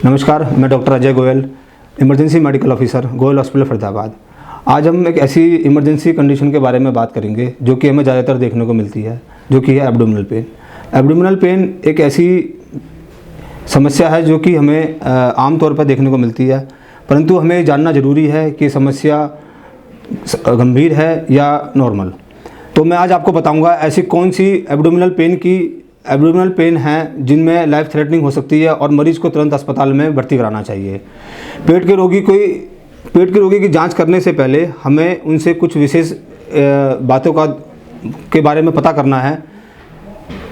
नमस्कार, मैं doctor Ajay Goyal, emergency medical officer, Goyal hospital Faridabad. आज हम एक ऐसी इमरजेंसी कंडीशन के बारे में बात करेंगे जो कि हमें ज़्यादातर देखने को मिलती है, जो कि है एब्डोमिनल पेन। एब्डोमिनल पेन एक ऐसी समस्या है जो कि हमें आम तौर पर देखने को मिलती है, परंतु हमें जानना ज़रूरी है कि समस्या गंभीर है या नॉर्मल। तो मैं आज आपको बताऊंगा ऐसी कौन सी एब्डोमिनल पेन हैं जिनमें लाइफ थ्रेटनिंग हो सकती है और मरीज़ को तुरंत अस्पताल में भर्ती कराना चाहिए। पेट के रोगी की जांच करने से पहले हमें उनसे कुछ विशेष बातों के बारे में पता करना है,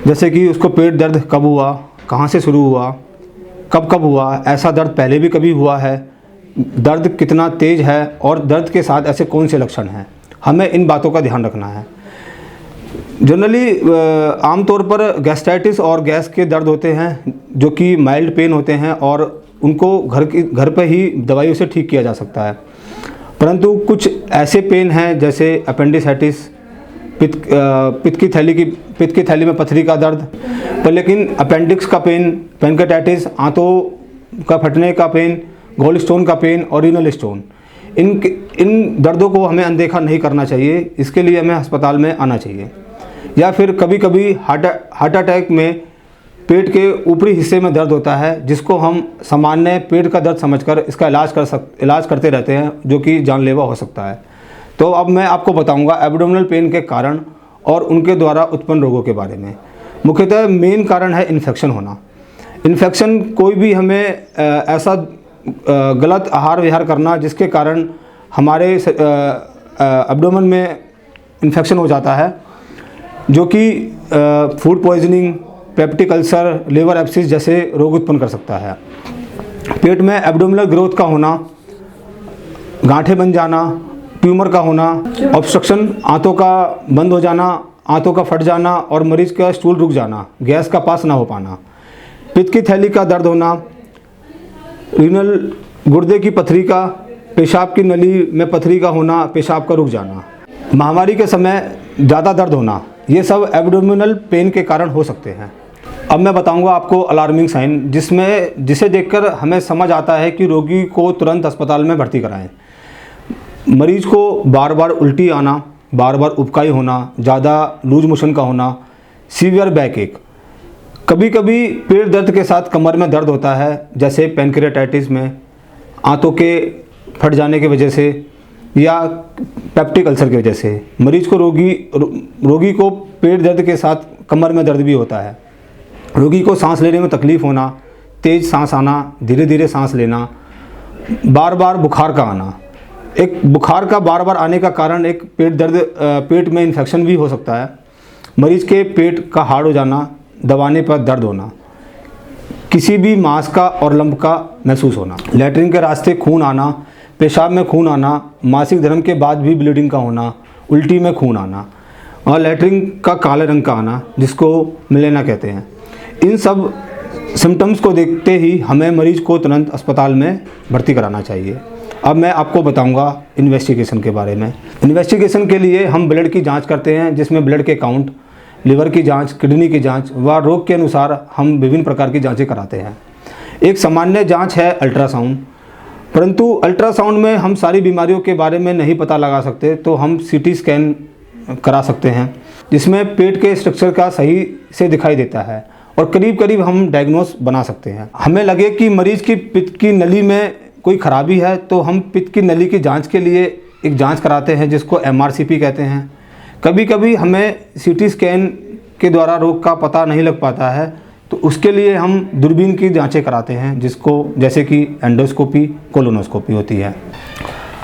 जैसे कि उसको पेट दर्द कब हुआ, कहाँ से शुरू हुआ, कब हुआ, ऐसा दर्द पहले भी कभी हुआ है, दर्द कितना तेज़ है और दर्द के साथ ऐसे कौन से लक्षण हैं। हमें इन बातों का ध्यान रखना है। जनरली आमतौर पर गैस्ट्राइटिस और गैस के दर्द होते हैं जो कि माइल्ड पेन होते हैं और उनको घर पर ही दवाइयों से ठीक किया जा सकता है, परंतु कुछ ऐसे पेन हैं जैसे अपेंडिसाइटिस, पित्त की थैली में पथरी का दर्द, पर लेकिन अपेंडिक्स का पेन, पैनक्रेटाइटिस, आंतों का फटने का पेन, गॉल स्टोन का पेन और रीनल स्टोन, इन दर्दों को हमें अनदेखा नहीं करना चाहिए। इसके लिए हमें अस्पताल में आना चाहिए। या फिर कभी कभी हार्ट अटैक में पेट के ऊपरी हिस्से में दर्द होता है, जिसको हम सामान्य पेट का दर्द समझकर इसका इलाज करते रहते हैं, जो कि जानलेवा हो सकता है। तो अब मैं आपको बताऊंगा एब्डोमिनल पेन के कारण और उनके द्वारा उत्पन्न रोगों के बारे में। मुख्यतः मेन कारण है इन्फेक्शन होना। इन्फेक्शन कोई भी हमें ऐसा गलत आहार विहार करना जिसके कारण हमारे एब्डोमेन में इन्फेक्शन हो जाता है, जो कि food poisoning, peptic ulcer, liver abscess जैसे रोग उत्पन्न कर सकता है। पेट में एब्डोमिनल ग्रोथ का होना, गांठें बन जाना, ट्यूमर का होना, ऑब्स्ट्रक्शन, आंतों का बंद हो जाना, आंतों का फट जाना और मरीज का स्टूल रुक जाना, गैस का पास ना हो पाना, पित्त की थैली का दर्द होना, रीनल गुर्दे की पथरी का, पेशाब की नली में पथरी का होना, पेशाब का रुक जाना, महामारी के समय ज़्यादा दर्द होना, ये सब एब्डोमिनल पेन के कारण हो सकते हैं। अब मैं बताऊंगा आपको अलार्मिंग साइन जिसे देखकर हमें समझ आता है कि रोगी को तुरंत अस्पताल में भर्ती कराएं। मरीज को बार बार उल्टी आना, बार बार उबकाई होना, ज़्यादा लूज मोशन का होना, सीवियर बैक एक, कभी कभी पेट दर्द के साथ कमर में दर्द होता है, जैसे पैनक्रेटाइटिस में, आंतों के फट जाने की वजह से या पेप्टिक अल्सर की वजह से। मरीज को रोगी को पेट दर्द के साथ कमर में दर्द भी होता है। रोगी को सांस लेने में तकलीफ़ होना, तेज़ सांस आना, धीरे धीरे सांस लेना, बार बार बुखार का आना। एक बुखार का बार बार आने का कारण एक पेट में इन्फेक्शन भी हो सकता है। मरीज के पेट का हार्ड हो जाना, दबाने पर दर्द होना, किसी भी मांस का और लंप का महसूस होना, लैट्रिन के रास्ते खून आना, पेशाब में खून आना, मासिक धर्म के बाद भी ब्लीडिंग का होना, उल्टी में खून आना और लैट्रिन का काले रंग का आना, जिसको मिलेना कहते हैं। इन सब सिम्टम्स को देखते ही हमें मरीज को तुरंत अस्पताल में भर्ती कराना चाहिए। अब मैं आपको बताऊंगा इन्वेस्टिगेशन के बारे में। इन्वेस्टिगेशन के लिए हम ब्लड की जांच करते हैं, जिसमें ब्लड के काउंट, लिवर की जांच, किडनी की जांच व रोग के अनुसार हम विभिन्न प्रकार की जांचें कराते हैं। एक सामान्य जांच है अल्ट्रासाउंड, परंतु अल्ट्रासाउंड में हम सारी बीमारियों के बारे में नहीं पता लगा सकते, तो हम सीटी स्कैन करा सकते हैं, जिसमें पेट के स्ट्रक्चर का सही से दिखाई देता है और करीब करीब हम डायग्नोस बना सकते हैं। हमें लगे कि मरीज की पित्त की नली में कोई खराबी है, तो हम पित्त की नली की जांच के लिए एक जांच कराते हैं, जिसको MRCP कहते हैं। कभी कभी हमें सीटी स्कैन के द्वारा रोग का पता नहीं लग पाता है, तो उसके लिए हम दूरबीन की जांचें कराते हैं, जैसे कि एंडोस्कोपी, कोलोनोस्कोपी होती है।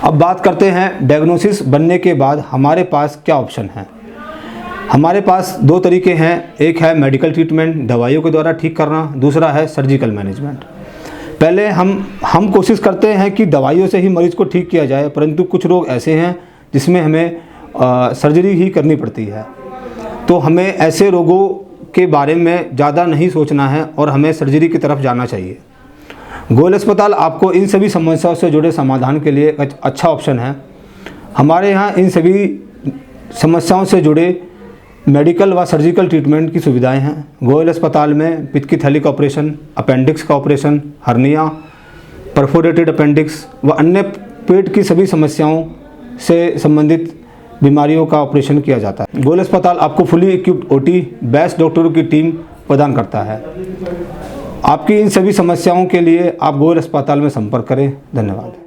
अब बात करते हैं डायग्नोसिस बनने के बाद हमारे पास क्या ऑप्शन है। हमारे पास दो तरीके हैं, एक है मेडिकल ट्रीटमेंट, दवाइयों के द्वारा ठीक करना, दूसरा है सर्जिकल मैनेजमेंट। पहले हम कोशिश करते हैं कि दवाइयों से ही मरीज़ को ठीक किया जाए, परंतु कुछ रोग ऐसे हैं जिसमें हमें सर्जरी ही करनी पड़ती है। तो हमें ऐसे रोगों के बारे में ज़्यादा नहीं सोचना है और हमें सर्जरी की तरफ जाना चाहिए। गोयल अस्पताल आपको इन सभी समस्याओं से जुड़े समाधान के लिए अच्छा ऑप्शन है। हमारे यहाँ इन सभी समस्याओं से जुड़े मेडिकल व सर्जिकल ट्रीटमेंट की सुविधाएं हैं। गोयल अस्पताल में पित्त की थैली का ऑपरेशन, अपेंडिक्स का ऑपरेशन, हर्निया, परफोरेटेड अपेंडिक्स व अन्य पेट की सभी समस्याओं से संबंधित बीमारियों का ऑपरेशन किया जाता है। गोयल अस्पताल आपको फुली इक्विप्ड ओटी, बेस्ट डॉक्टरों की टीम प्रदान करता है। आपकी इन सभी समस्याओं के लिए आप गोयल अस्पताल में संपर्क करें। धन्यवाद।